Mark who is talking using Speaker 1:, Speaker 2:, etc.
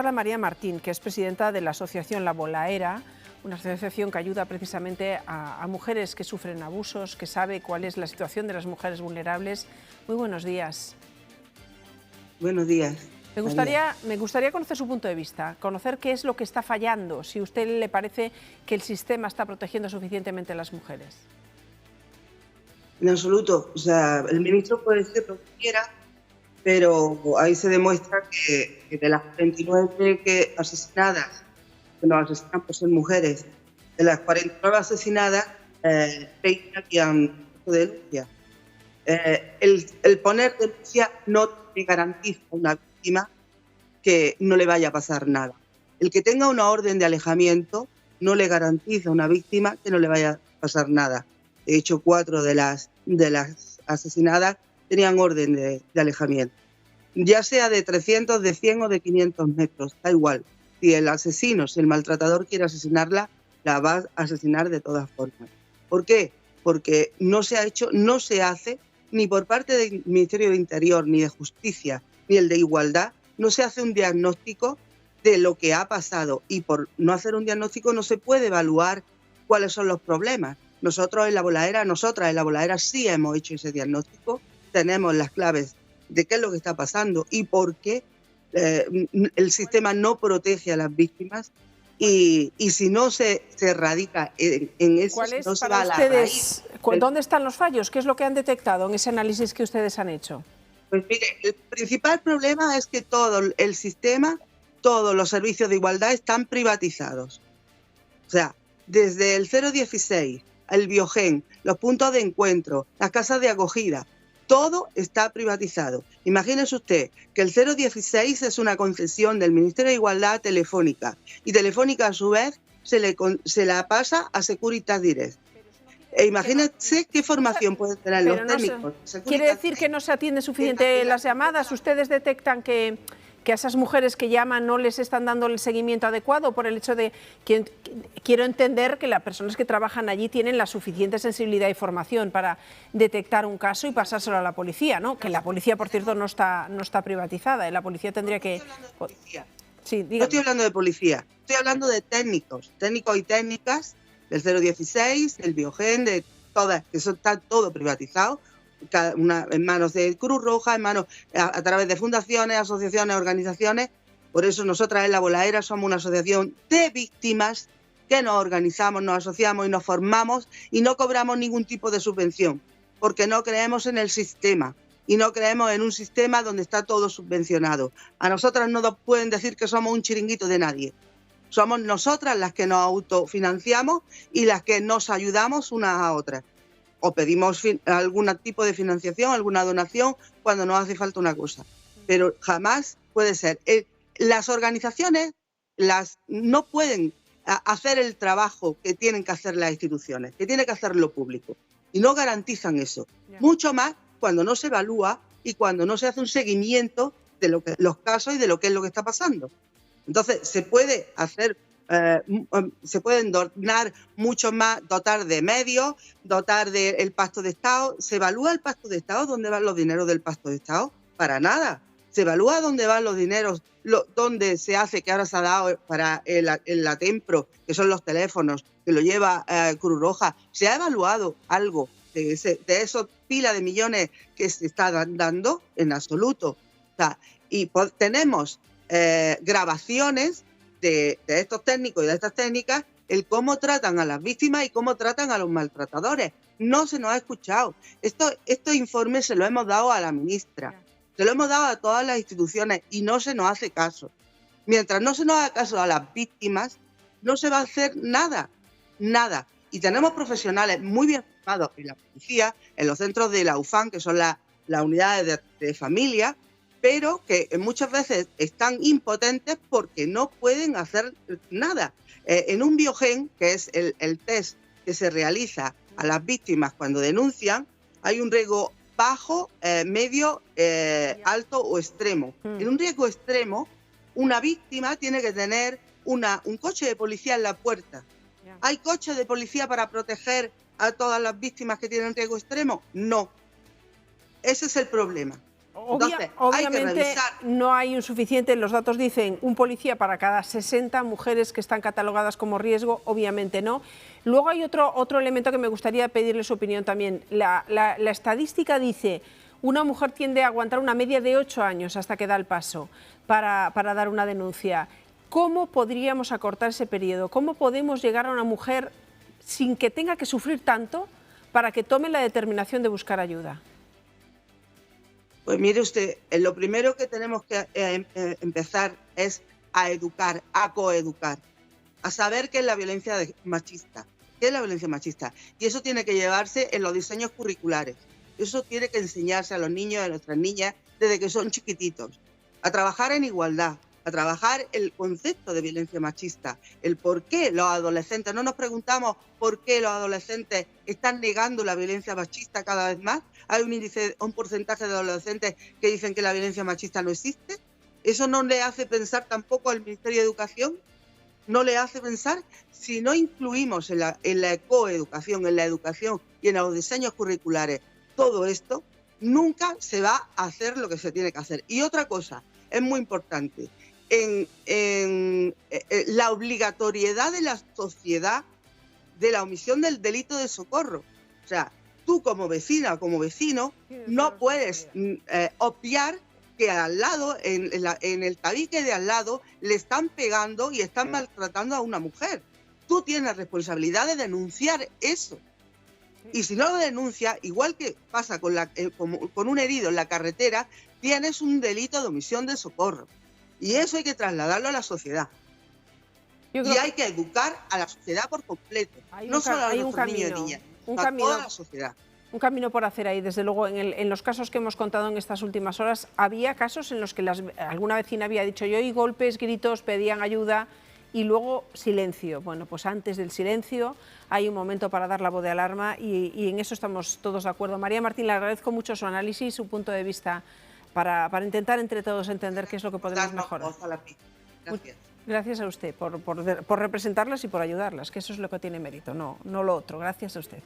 Speaker 1: Hola, María Martín, que es presidenta de la asociación La Bolaera, una asociación que ayuda precisamente a mujeres que sufren abusos, que sabe cuál es la situación de las mujeres vulnerables. Muy buenos días.
Speaker 2: Buenos días.
Speaker 1: Me gustaría conocer su punto de vista, conocer qué es lo que está fallando, si a usted le parece que el sistema está protegiendo suficientemente a las mujeres.
Speaker 2: En absoluto. O sea, el ministro puede decir lo que quiera, pero ahí se demuestra que de las 29 asesinadas, que nos asesinan por ser mujeres, de las 49 asesinadas, 30 que han puesto denuncia. El poner denuncia no te garantiza a una víctima que no le vaya a pasar nada. El que tenga una orden de alejamiento no le garantiza a una víctima que no le vaya a pasar nada. De hecho, 4 de las asesinadas tenían orden de alejamiento. Ya sea de 300, de 100 o de 500 metros, da igual. Si el asesino, si el maltratador quiere asesinarla, la va a asesinar de todas formas. ¿Por qué? Porque no se ha hecho, no se hace, ni por parte del Ministerio de Interior, ni de Justicia, ni el de Igualdad, no se hace un diagnóstico de lo que ha pasado. Y por no hacer un diagnóstico no se puede evaluar cuáles son los problemas. Nosotras en La Bolaera sí hemos hecho ese diagnóstico, tenemos las claves de qué es lo que está pasando y por qué el sistema no protege a las víctimas y si no se radica en eso, si no se va a la raíz.
Speaker 1: ¿Dónde están los fallos? ¿Qué es lo que han detectado en ese análisis que ustedes han hecho?
Speaker 2: Pues mire, el principal problema es que todo el sistema, todos los servicios de igualdad están privatizados. O sea, desde el 016, el Biogen, los puntos de encuentro, las casas de acogida, todo está privatizado. Imagínese usted que el 016 es una concesión del Ministerio de Igualdad a Telefónica y Telefónica a su vez se la pasa a Securitas Direct. Imagínense qué formación pueden tener los técnicos.
Speaker 1: ¿Quiere decir que no se atiende suficiente las llamadas? ¿Ustedes detectan que a esas mujeres que llaman no les están dando el seguimiento adecuado por el hecho de que quiero entender que las personas que trabajan allí tienen la suficiente sensibilidad y formación para detectar un caso y pasárselo a la policía, ¿no? Que la policía, por cierto, no está privatizada, ¿eh? La policía tendría que... Sí,
Speaker 2: no estoy hablando de policía, estoy hablando de técnicos y técnicas del 016, el Biogen, de todas, que eso está todo privatizado, en manos de Cruz Roja, en manos a través de fundaciones, asociaciones, organizaciones. Por eso nosotras en La Bolaera somos una asociación de víctimas que nos organizamos, nos asociamos y nos formamos y no cobramos ningún tipo de subvención, porque no creemos en el sistema y no creemos en un sistema donde está todo subvencionado. A nosotras no nos pueden decir que somos un chiringuito de nadie. Somos nosotras las que nos autofinanciamos y las que nos ayudamos unas a otras. O pedimos algún tipo de financiación, alguna donación, cuando nos hace falta una cosa. Pero jamás puede ser. Las organizaciones no pueden hacer el trabajo que tienen que hacer las instituciones, que tiene que hacer lo público. Y no garantizan eso. Mucho más cuando no se evalúa y cuando no se hace un seguimiento de los casos y de lo que es lo que está pasando. Entonces, se puede hacer... se pueden donar mucho más, dotar de medios, dotar del pacto de Estado. ¿Se evalúa el pacto de Estado? ¿Dónde van los dineros del pacto de Estado? Para nada. ¿Se evalúa dónde van los dineros? ¿Dónde se hace, que ahora se ha dado para el Atempro, que son los teléfonos, que lo lleva Cruz Roja? ¿Se ha evaluado algo de esos pilas de millones que se están dando? En absoluto. O sea, y tenemos grabaciones de estos técnicos y de estas técnicas, el cómo tratan a las víctimas y cómo tratan a los maltratadores. No se nos ha escuchado. Estos informes se los hemos dado a la ministra, se lo hemos dado a todas las instituciones y no se nos hace caso. Mientras no se nos haga caso a las víctimas, no se va a hacer nada, nada. Y tenemos profesionales muy bien formados en la policía, en los centros de la UFAN, que son las unidades de familia, pero que muchas veces están impotentes porque no pueden hacer nada. En un Biogen, que es el test que se realiza a las víctimas cuando denuncian, hay un riesgo bajo, medio, alto o extremo. En un riesgo extremo, una víctima tiene que tener un coche de policía en la puerta. ¿Hay coches de policía para proteger a todas las víctimas que tienen riesgo extremo? No. Ese es el problema. Entonces, hay que
Speaker 1: obviamente
Speaker 2: revisar.
Speaker 1: no hay un suficiente, los datos dicen un policía para cada 60 mujeres que están catalogadas como riesgo, obviamente no. Luego hay otro elemento que me gustaría pedirle su opinión también. La estadística dice, una mujer tiende a aguantar una media de 8 años hasta que da el paso para dar una denuncia. ¿Cómo podríamos acortar ese periodo? ¿Cómo podemos llegar a una mujer sin que tenga que sufrir tanto para que tome la determinación de buscar ayuda?
Speaker 2: Pues mire usted, lo primero que tenemos que empezar es a educar, a coeducar, a saber qué es la violencia machista. ¿Qué es la violencia machista? Y eso tiene que llevarse en los diseños curriculares. Eso tiene que enseñarse a los niños y a nuestras niñas desde que son chiquititos. A trabajar en igualdad, a trabajar el concepto de violencia machista, el por qué los adolescentes, no nos preguntamos por qué los adolescentes están negando la violencia machista cada vez más. Hay un porcentaje de adolescentes que dicen que la violencia machista no existe. Eso no le hace pensar tampoco al Ministerio de Educación, no le hace pensar. Si no incluimos en la coeducación, en la educación y en los diseños curriculares todo esto, nunca se va a hacer lo que se tiene que hacer. Y otra cosa, es muy importante, la obligatoriedad de la sociedad de la omisión del delito de socorro. O sea, tú como vecina o como vecino no puedes obviar que al lado, en el tabique de al lado, le están pegando y están maltratando a una mujer. Tú tienes responsabilidad de denunciar eso. Y si no lo denuncias, igual que pasa con un herido en la carretera, tienes un delito de omisión de socorro. Y eso hay que trasladarlo a la sociedad. Y hay que educar a la sociedad por completo, no solo a los niños y niñas, a toda la sociedad.
Speaker 1: Un camino por hacer ahí, desde luego. En los casos que hemos contado en estas últimas horas, había casos en los que alguna vecina había dicho, yo oí golpes, gritos, pedían ayuda y luego silencio. Bueno, pues antes del silencio hay un momento para dar la voz de alarma y en eso estamos todos de acuerdo. María Martín, le agradezco mucho su análisis, su punto de vista para intentar entre todos entender qué es lo que podemos mejorar.
Speaker 2: Gracias.
Speaker 1: Gracias a usted por representarlas y por ayudarlas, que eso es lo que tiene mérito, no lo otro. Gracias a usted.